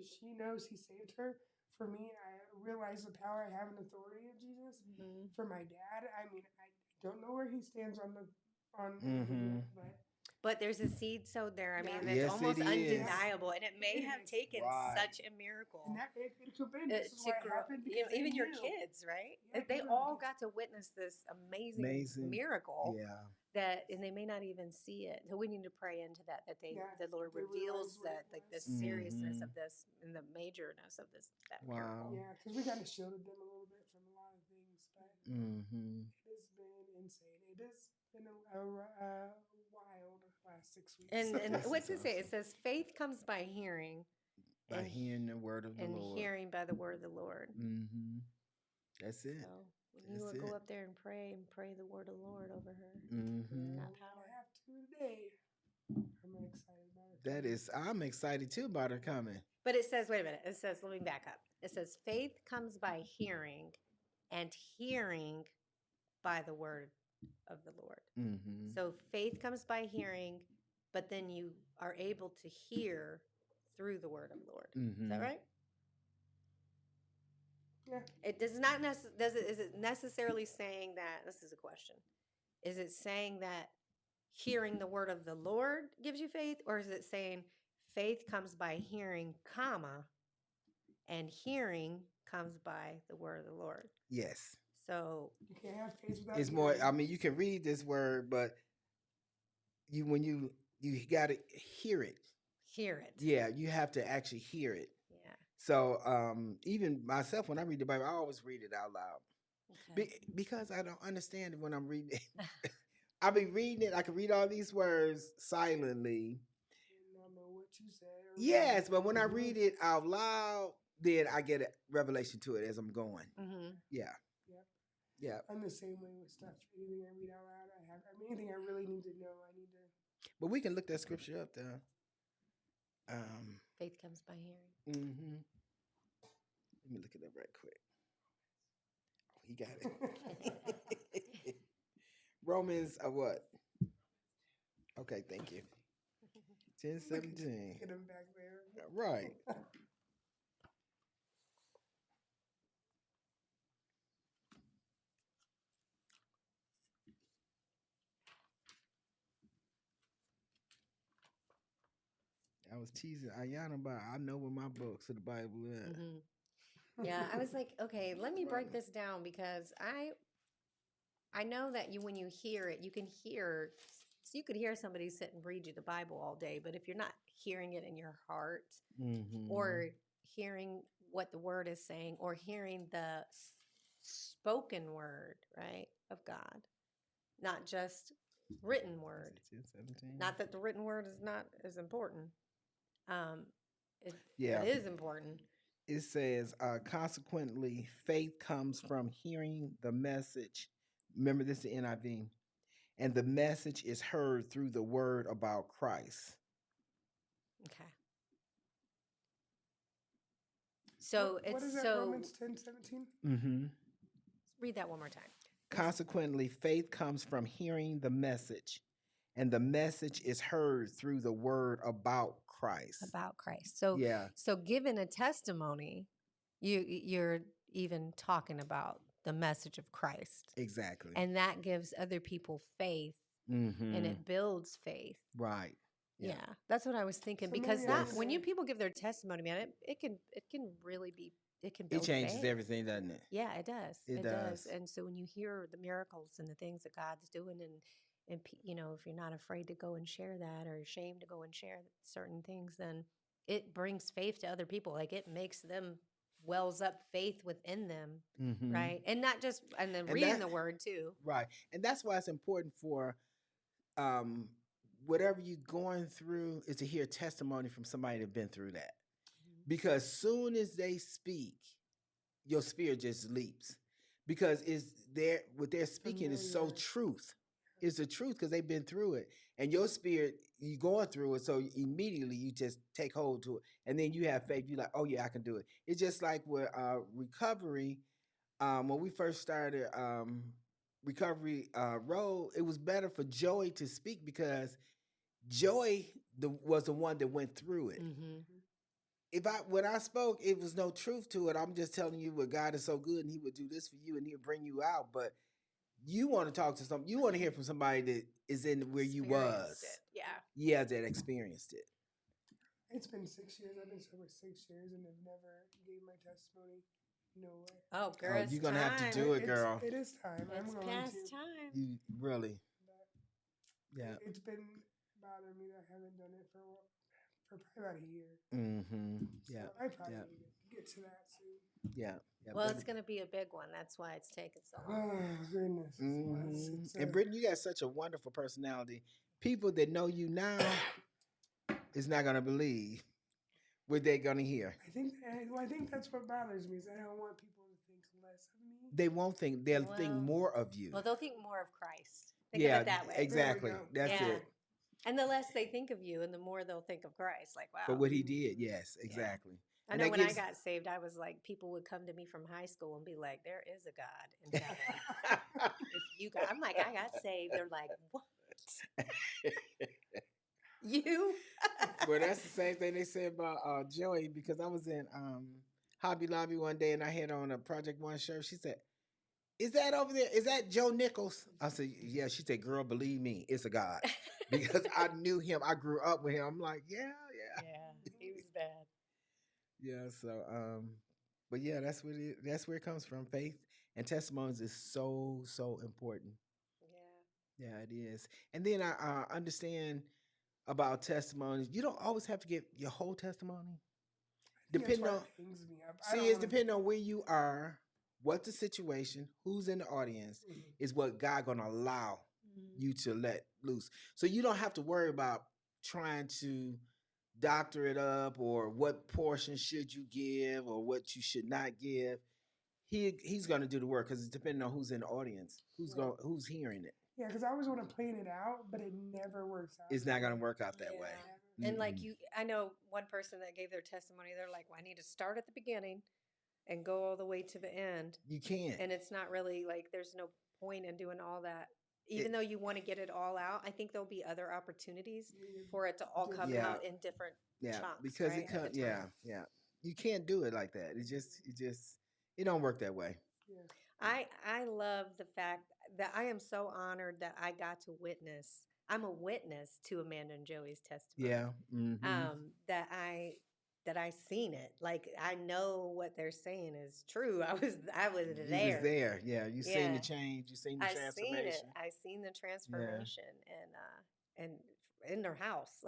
She knows he saved her. For me, I realize the power I have and authority of Jesus. For my dad, I mean, I don't know where he stands on Mm-hmm. it yet, But there's a seed sowed there. I mean, that's Yes, it almost is. undeniable, and it may have taken Right. such a miracle and that it could have been. This is to why it grow. happened because they Even your knew. kids, right? Yeah, They even my all kids. got to witness this amazing, Amazing. miracle. Yeah. And they may not even see it. So we need to pray into that. Yeah, the Lord they realize reveals what it that, like, the was. seriousness of this and the majorness of that Wow. miracle. Yeah, because we kind of shielded them a little bit from a lot of things, but Mm-hmm. it has been insane. It has been a wild last 6 weeks. And This what's is it say? It awesome. says faith comes by hearing, By and hearing the word of the and Lord. hearing by the word of the Lord. Mm-hmm. That's it. So when That's you go it. up there and pray the word of the Lord over her. Mm-hmm. That I power. have to today. I'm excited about it. That is, I'm excited too about her coming. But it says, wait a minute. It says, let me back up. It says, faith comes by hearing, and hearing by the word of the Lord. Mm-hmm. So faith comes by hearing, but then you are able to hear through the word of the Lord. Mm-hmm. Is that right? Yeah. It does not is it necessarily saying that, this is a question, is it saying that hearing the word of the Lord gives you faith, or is it saying faith comes by hearing, comma, and hearing comes by the word of the Lord? Yes. So You can't have faith without It's more, hearing. I mean, you can read this word, but when you gotta hear it. hear it. Yeah, you have to actually hear it. Yeah. So even myself, when I read the Bible, I always read it out loud. Okay. Because I don't understand it when I'm reading it. I'll be reading it. I can read all these words silently. You don't know what you said. Yes, but when I read it out loud, then I get a revelation to it as I'm going. Mm-hmm. Yeah. Yep. Yeah. I'm the same way with stuff. Anything I read out loud, anything I really need to know, I need to. But we can look that scripture up though. Faith comes by hearing. Mm-hmm. Let me look it up right quick. Oh, he got it. Romans what? Okay, thank you. 10:17. Get him back there. Right. I was teasing Ayana about I know where my books of the Bible is. Mm-hmm. Yeah, I was like, okay, let me break this down, because I know that when you hear it, you can hear. So you could hear somebody sit and read you the Bible all day, but if you're not hearing it in your heart, Mm-hmm. or hearing what the word is saying, or hearing the spoken word, right, of God, not just written word. 10:17. Not that the written word is not as important. It Yeah. is important. It says, consequently, faith comes from hearing the message. Remember, this is the NIV. And the message is heard through the word about Christ. Okay. So what is that? Romans 10:17. Mm-hmm. Read that one more time. Consequently, faith comes from hearing the message, and the message is heard through the word about Christ. About Christ. So yeah. So giving a testimony, you're even talking about the message of Christ. Exactly. And that gives other people faith, mm-hmm. and it builds faith. Right. Yeah. That's what I was thinking, So because maybe when people give their testimony, man, it can really be, it can build It changes faith. everything, doesn't it? Yeah, it does. It does. And so when you hear the miracles and the things that God's doing, and if you're not afraid to go and share that, or ashamed to go and share certain things, then it brings faith to other people. Like, it makes them, wells up faith within them, Mm-hmm. right? And not just, and then reading the word too. Right. And that's why it's important for whatever you're going through is to hear testimony from somebody that's been through that. Mm-hmm. Because soon as they speak, your spirit just leaps. Because what they're speaking is so truth. It's the truth, because they've been through it. And your spirit, you're going through it, so immediately you just take hold to it. And then you have faith. You're like, oh yeah, I can do it. It's just like with recovery. When we first started Recovery Road, it was better for Joey to speak, because Joey was the one that went through it. Mm-hmm. when I spoke, it was no truth to it. I'm just telling you what God is so good, and He would do this for you, and He'll bring you out. But you want to talk to you want to hear from somebody that is in where you was. Experienced it. Yeah. Yeah, that experienced it. It's been 6 years. I've been sober 6 years and have never gave my testimony. No way. Oh, girl, You're gonna have to do it, girl. It is time. I'm It's going past to. time. You really, But yeah. It's been bothering me that I haven't done it for probably about a year. Mm-hmm. So Yeah. I probably need to get to that soon. Yeah. Well, it's going to be a big one. That's why it's taken so long. Oh, goodness. Mm-hmm. And Brittany, you got such a wonderful personality. People that know you now is not gonna believe what they're gonna hear. I think that's what bothers me is I don't want people to think less of me. They won't think. They'll think more of you. Well, they'll think more of Christ. Think of it that way. Exactly. That's it. And the less they think of you, and the more they'll think of Christ. Like, wow. For what He did. Yes, exactly. I know when I got saved, I was like, people would come to me from high school and be like, there is a God in heaven. I'm like, I got saved. They're like, what? You? Well, that's the same thing they say about Joey, because I was in Hobby Lobby one day and I had on a Project One shirt. She said, "Is that over there? Is that Joe Nichols?" I said, "Yeah." She said, "Girl, believe me, it's a God." Because I knew him. I grew up with him. I'm like, yeah. Yeah, he was bad. Yeah, so but yeah, that's where it comes from. Faith and testimonies is so important. Yeah, it is. And then I understand about testimonies. You don't always have to give your whole testimony. Depending on it's depending on where you are, what the situation, who's in the audience, is what God gonna allow you to let loose. So you don't have to worry about trying to doctor it up or what portion should you give or what you should not give. He's gonna do the work because it's depending on who's in the audience, who's hearing it. Yeah, because I always want to plan it out, but it never works out. It's not gonna work out that way. And like I know one person that gave their testimony. They're like, well, I need to start at the beginning and go all the way to the end. You can't. And it's not really like there's no point in doing all that. Even though you want to get it all out, I think there'll be other opportunities for it to all come out in different chunks. Because it comes. Yeah. You can't do it like that. It don't work that way. Yeah. I love the fact that I am so honored that I got to witness. I'm a witness to Amanda and Joey's testimony. Yeah. Mm-hmm. That I seen it. Like I know what they're saying is true. I was there. You was there. Yeah. You seen the change. You seen the transformation. I seen the transformation and in their house.